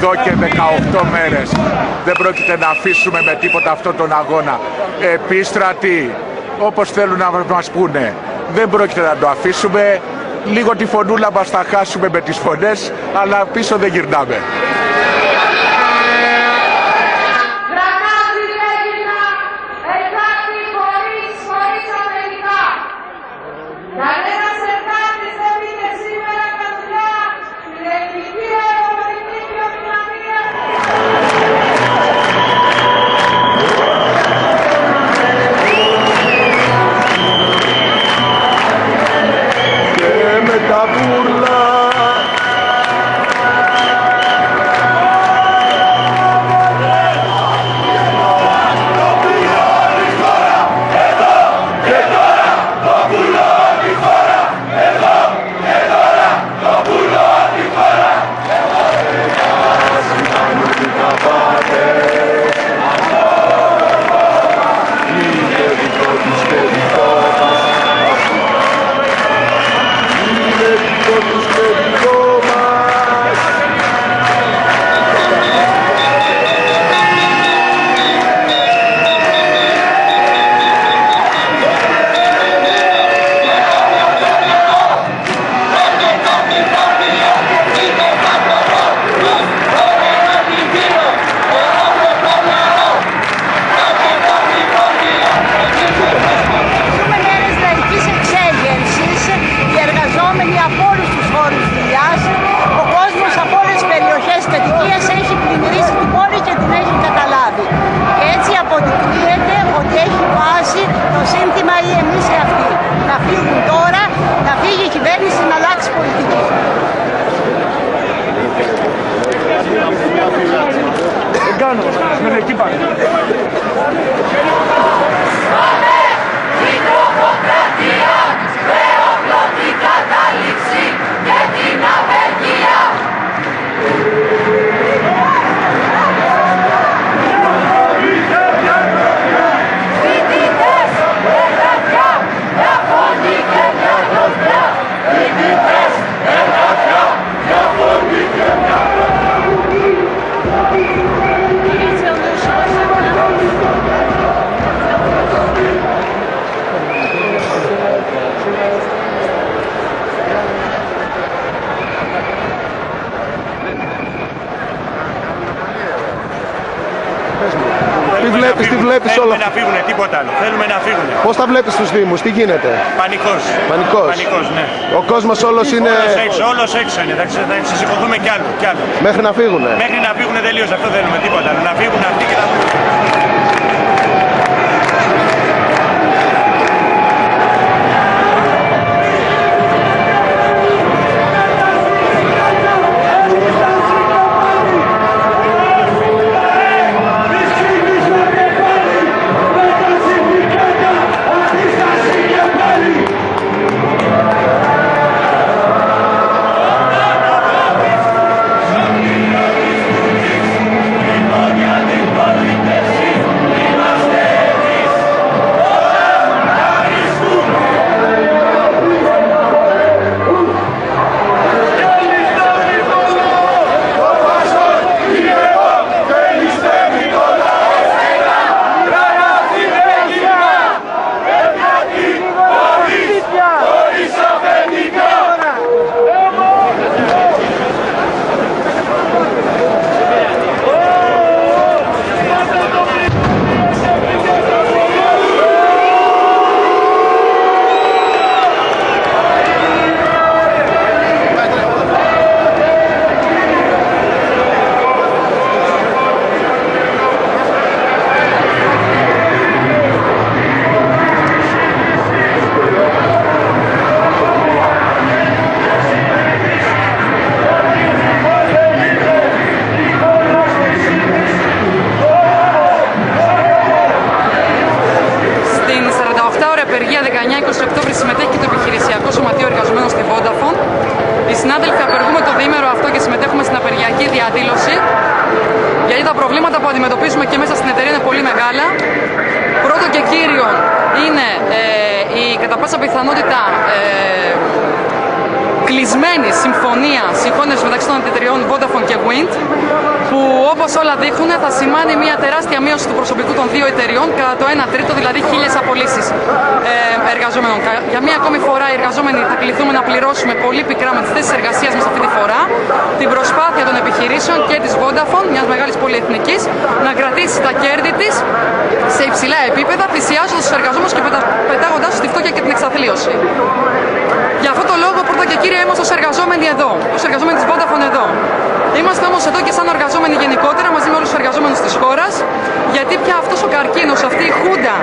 εδώ και 18 μέρες. Δεν πρόκειται να αφήσουμε με τίποτα αυτόν τον αγώνα. Επίστρατοι, όπως θέλουν να μας πούνε, δεν πρόκειται να το αφήσουμε. Λίγο τη φωνούλα μας θα χάσουμε με τις φωνές, αλλά πίσω δεν γυρνάμε. Τι βλέπεις όλα αυτά? Να φύγουνε, τίποτα άλλο. Θέλουμε να φύγουνε. Πώς τα βλέπεις τους Δήμους, τι γίνεται? Πανικός. Πανικός, ναι. Ο κόσμος όλος είναι... Όλος έξω είναι, θα ξεσηκωθούμε κι άλλο. Μέχρι να φύγουνε. Μέχρι να φύγουνε τελείως, αυτό θέλουμε, τίποτα άλλο. Να φύγουν αυτοί και να φύγουν. απεργία 19-20 Οκτώβρη συμμετέχει και το επιχειρησιακό σωματείο εργαζομένων στη Vodafone. Οι συνάδελφοι απεργούμε το διήμερο αυτό και συμμετέχουμε στην απεργιακή διαδήλωση, γιατί τα προβλήματα που αντιμετωπίζουμε και μέσα στην εταιρεία είναι πολύ μεγάλα. Πρώτο και κύριο είναι η κατά πάσα πιθανότητα κλεισμένη συμφωνία συγχώνευση μεταξύ των εταιριών Vodafone και Wind, που όπως όλα δείχνουν θα σημάνει μια τεράστια μείωση του προσωπικού των δύο εταιριών κατά το 1/3, δηλαδή 1000 απολύσεις εργαζομένων. Για μία ακόμη φορά οι εργαζόμενοι θα κληθούμε να πληρώσουμε πολύ πικρά με τις θέσεις εργασίας μας αυτή τη φορά την προσπάθεια των επιχειρήσεων και της Vodafone, μιας μεγάλης πολυεθνικής, να κρατήσει τα κέρδη της σε υψηλά επίπεδα, θυσιάζοντας τους εργαζόμενους και πετάγοντάς τους στη φτώχεια και την εξαθλίωση. Για αυτό το λόγο, πρώτα και κύρια, είμαστε ως εργαζόμενοι εδώ, ως εργαζόμενοι της Vodafone εδώ. Είμαστε όμως εδώ και σαν εργαζόμενοι γενικότερα, μαζί με όλους τους εργαζόμενους της χώρας, γιατί πια αυτός ο καρκίνος, αυτή η χούντα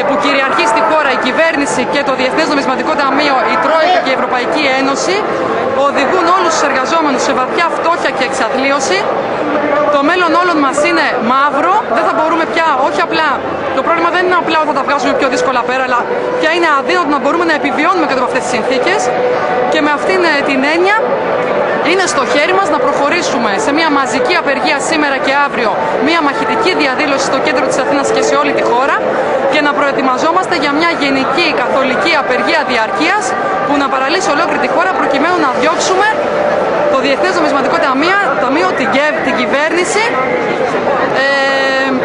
που κυριαρχεί στη χώρα, η κυβέρνηση και το Διεθνές Νομισματικό Ταμείο, η Τρόικα και η Ευρωπαϊκή Ένωση, οδηγούν όλους τους εργαζόμενους σε βαθιά φτώχεια και εξαθλίωση. Το μέλλον όλων μας είναι μαύρο, δεν θα μπορούμε πια, όχι απλά, το πρόβλημα δεν είναι απλά ότι θα τα βγάζουμε πιο δύσκολα πέρα, αλλά πια είναι αδύνατο να μπορούμε να επιβιώνουμε κάτω από αυτές τις συνθήκες, και με αυτήν την έννοια είναι στο χέρι μας να προχωρήσουμε σε μια μαζική απεργία σήμερα και αύριο, μια μαχητική διαδήλωση στο κέντρο της Αθήνας και σε όλη τη χώρα, και να προετοιμαζόμαστε για μια γενική καθολική απεργία διαρκείας που να παραλύσει ολόκληρη τη χώρα, προκειμένου να διώξουμε το Διεθνές Νομισματικό Ταμείο, την κυβέρνηση,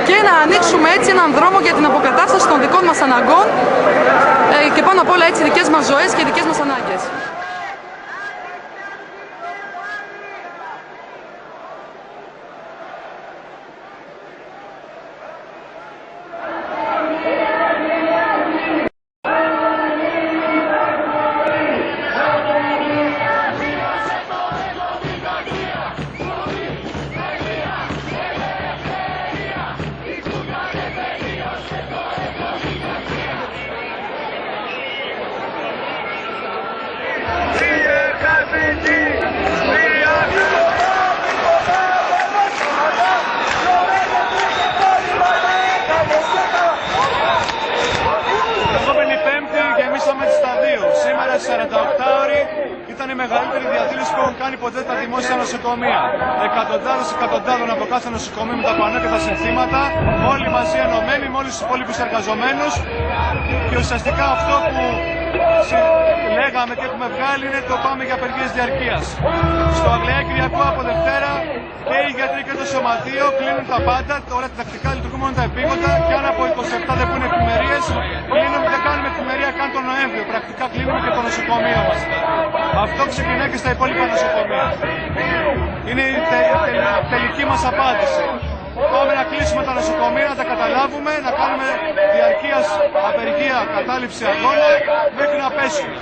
και να ανοίξουμε έτσι έναν δρόμο για την αποκατάσταση των δικών μας αναγκών και πάνω απ' όλα έτσι δικές μας ζωές και δικές μας ανάγκες. Σήμερα στις 48 ώρες ήταν η μεγαλύτερη διαδήλωση που έχουν κάνει ποτέ τα δημόσια νοσοκομεία. Εκατοντάδων από κάθε νοσοκομείο με τα πανό και τα συνθήματα, όλοι μαζί ενωμένοι με όλους τους υπόλοιπους εργαζομένους, και ουσιαστικά αυτό που λέγαμε και έχουμε βγάλει είναι το πάμε για απεργίες διαρκείας. Στο Αγγλία Κυριακό από Δευτέρα και οι γιατροί και το σωματείο κλείνουν τα πάντα, όλα τα τακτικά λειτουργούν μόνο τα επίγοντα, και αν από 27 δεν πούνε εφημερίες, κλείνουμε, δεν κάνουμε εφημερία καν τον Νοέμβριο. Πρακτικά κλείνουμε και το νοσοκομείο μας. Αυτό ξεκινάει και στα υπόλοιπα νοσοκομεία. Είναι η τελική μας απάντηση. Πάμε να κλείσουμε τα νοσοκομεία, να τα καταλάβουμε, να κάνουμε διαρκείας απεργία, κατάληψη αγώνα μέχρι να πέσουμε.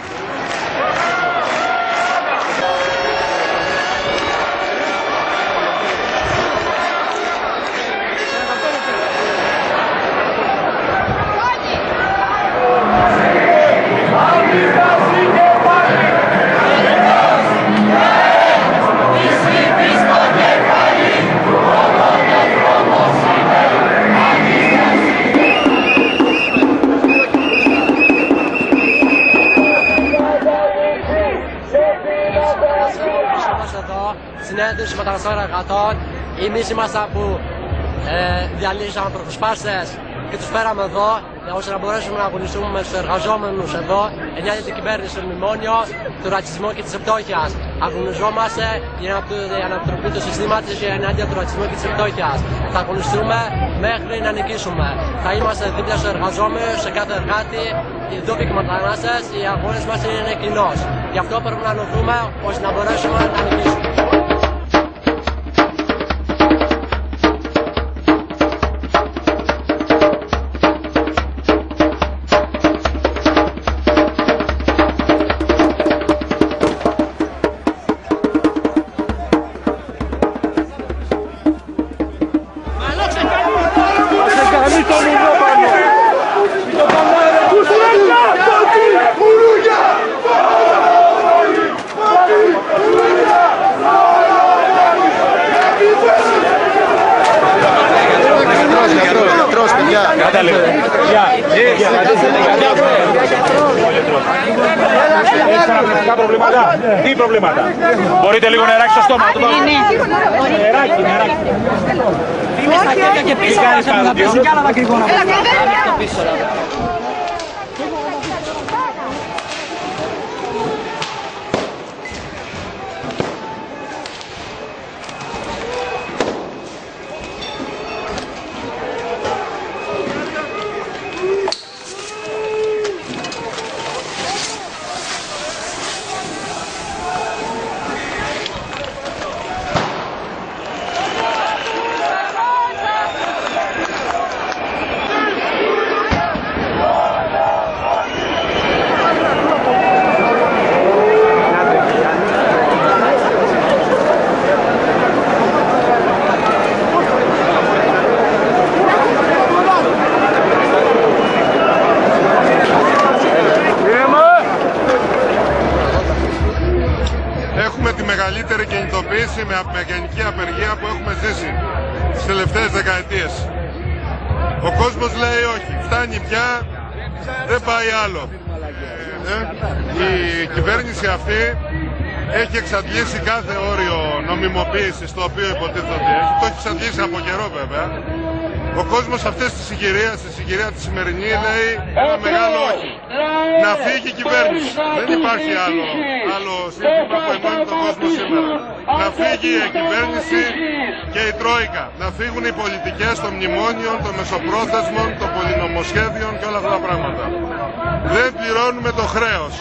Συνέντευξη μεταξύ εργατών. Εμείς ήμασταν που διαλύσαμε προσπάστες και τους φέραμε εδώ ώστε να μπορέσουμε να αγωνιστούμε με τους εργαζόμενους εδώ ενάντια την κυβέρνηση, του μνημόνιο, του ρατσισμού και της φτώχειας. Αγωνιζόμαστε για την ανατροπή του συστήματος και ενάντια του ρατσισμού και της φτώχειας. Θα αγωνιστούμε μέχρι να νικήσουμε. Θα είμαστε δίπλα στους εργαζόμενους, σε κάθε εργάτη, οι ντόπιοι και μετανάστες. Οι αγώνες μας είναι κοινός. Γι' αυτό πρέπει να ενωθούμε ώστε να μπορέσουμε να νικήσουμε. Τι προβλήματα? Μπορείτε λίγο νεράκι στο στόμα? Νεράκι. Είναι στα χέρια και πίσω, να πέσει κι άλλα δακρυγόνα. δεκαετίες. Ο κόσμος λέει όχι, φτάνει πια, δεν πάει άλλο. Η κυβέρνηση αυτή έχει εξαντλήσει κάθε όριο νομιμοποίησης το οποίο υποτίθεται ότι έχει. Το έχει εξαντλήσει από καιρό βέβαια. Ο κόσμος αυτές τις συγκυρίες, στη συγκυρία τη σημερινή, λέει ένα μεγάλο όχι. Να φύγει η κυβέρνηση. Δεν υπάρχει άλλο σύνθημα που ενώνει τον κόσμο σήμερα. Να φύγει η κυβέρνηση και η Τρόικα. Να φύγουν οι πολιτικές των μνημόνιων, των μεσοπρόθεσμων, των πολυνομοσχέδιων και όλα αυτά τα πράγματα. Δεν πληρώνουμε το χρέος.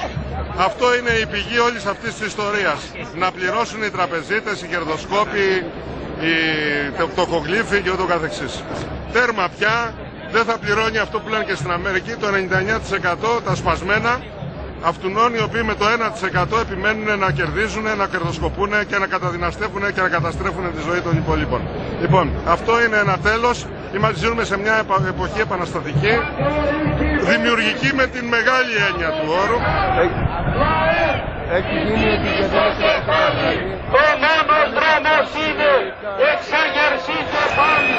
Αυτό είναι η πηγή όλης αυτής της ιστορίας. Να πληρώσουν οι τραπεζίτες, οι κερδοσκόποι, οι πτωχογλύφοι και ούτω καθεξής. Τέρμα πια, δεν θα πληρώνει αυτό που λένε και στην Αμερική, το 99% τα σπασμένα αυτουνών οι οποίοι με το 1% επιμένουν να κερδίζουν, να κερδοσκοπούν και να καταδυναστεύουν και να καταστρέφουν τη ζωή των υπολείπων. Λοιπόν, αυτό είναι ένα τέλος. Ζούμε σε μια εποχή επαναστατική, δημιουργική με την μεγάλη έννοια του όρου. Έχει γίνει επικεντρώσεις. Ο μόνος δρόμος είναι εξέγερση και πάλι.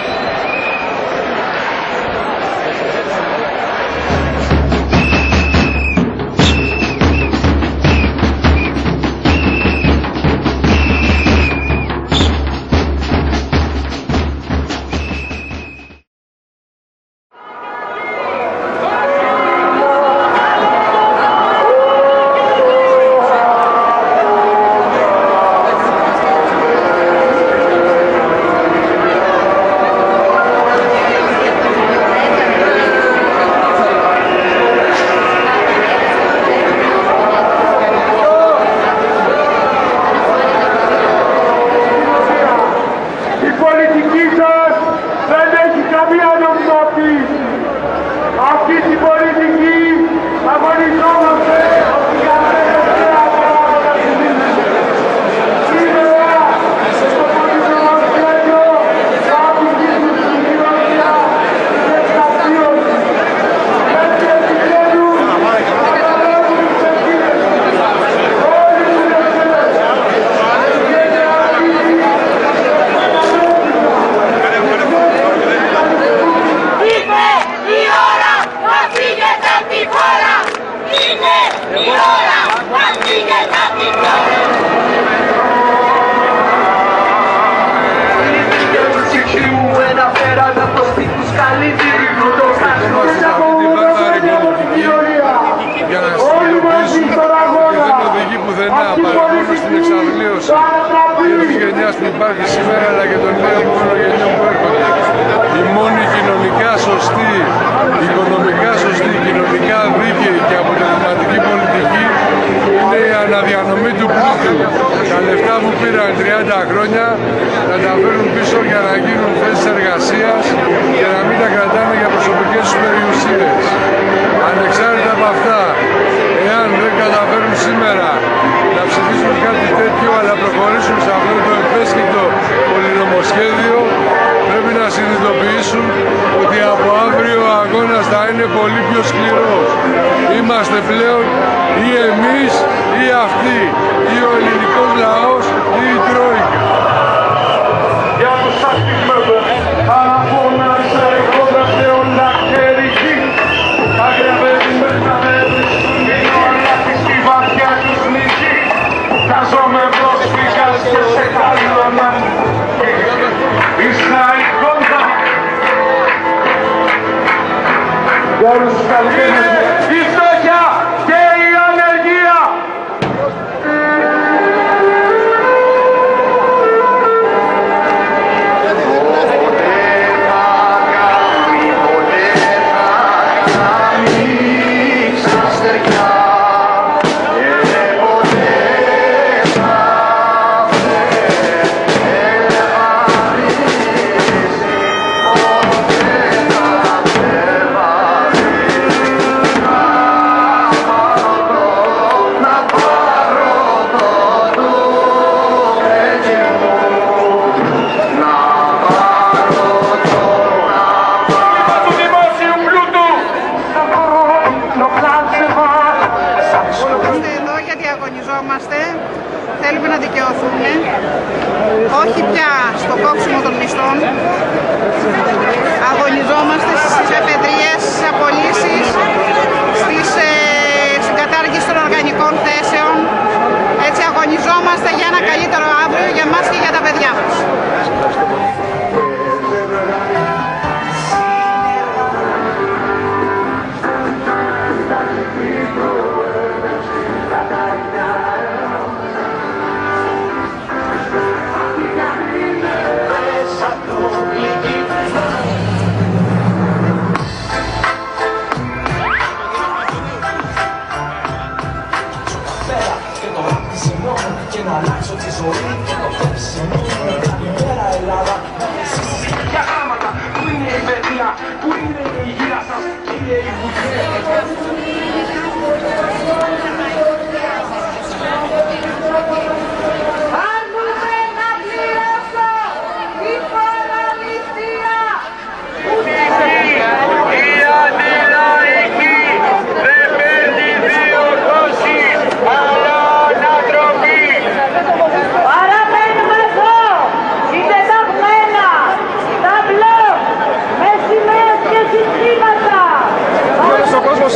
που υπάρχει σήμερα αλλά και των νέων γενιών που έρχονται. Η μόνη κοινωνικά σωστή, οικονομικά σωστή, κοινωνικά δίκαιη και αποτελεσματική πολιτική είναι η αναδιανομή του πλούτου. Τα λεφτά που πήραν 30 χρόνια να τα φέρουν πίσω για να γίνουν θέσεις εργασίας και να μην τα κρατάνε για προσωπικές τους περιουσίες. Ανεξάρτητα από αυτά, εάν δεν καταφέρουν σήμερα να ψηφίσουν κάτι τέτοιο αλλά προχωρήσουν σε αυτό το ευαίσθητο πολυνομοσχέδιο, πρέπει να συνειδητοποιήσουν ότι από αύριο ο αγώνας θα είναι πολύ πιο σκληρός. Είμαστε πλέον ή εμείς ή αυτοί, ή ο ελληνικός λαός ή η Τρόικα. Για τους ακτισμένους, αναφώνασε κόντρασε όλα χέρι. Αγρεβαίνει με τα μέρη, είναι ο αλάτης στη βαθιά τους νυχή. Καζόμαι πρόσφυγας και σε καλώνα. Ήσνα η κόντα. Για όλους τους καλλιτέχνες, η φτώχεια και η ανεργία. υγεία. Πού είναι η υγεία σας, είναι η βουτιέ.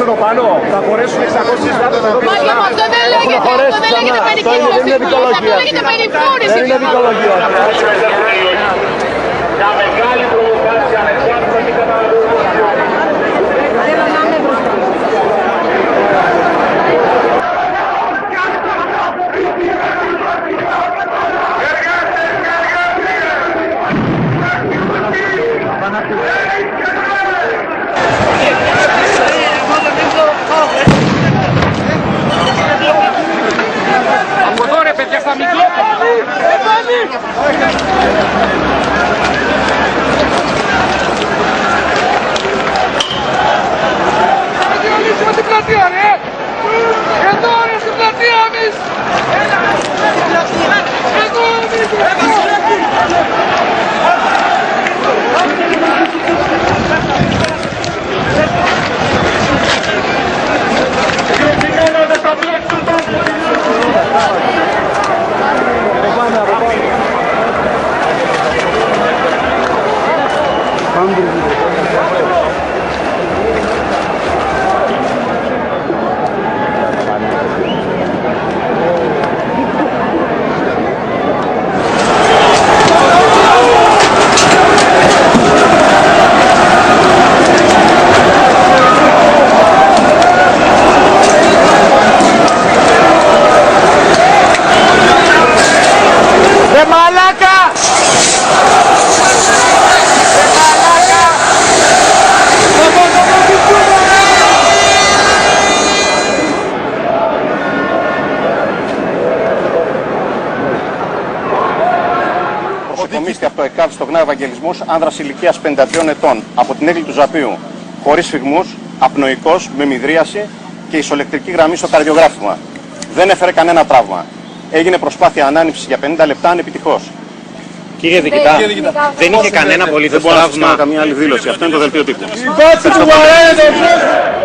Εδώ πάνω θα χωρέσουν 600.000 εδώ πίσω. Μα αυτό δεν λέγεται μερική δικαιοσύνη, αυτό λέγεται περιφόρηση. Δεν είναι δικαιολογία. Για μεγάλη προβοκάτσια ανεξάρτητα και καταναλωτικά. Από εδώ ρε παιδιά στα μικρό. διαλύσουμε την πλατεία ρε! Εδώ ρε στην πλατεία εμείς! Εδώ Προσωπομίστη από το ΕΚΑΒ στο Γνά Ευαγγελισμός, άνδρας ηλικίας 53 ετών, από την Έγκλη του Ζαπίου, χωρίς φυγμούς, απνοϊκός, με μυδρίαση και ισοελεκτρική γραμμή στο καρδιογράφημα. Δεν έφερε κανένα τραύμα. Έγινε προσπάθεια ανάνυψης για 50 λεπτά ανεπιτυχώς. Κύριε Διοικητά, δεν είχε κανένα απολύτως τραύμα. Δεν μπορώ να καμία άλλη δήλωση. Αυτό είναι το δελτίο τύπου. η μπάτση του βαρένε!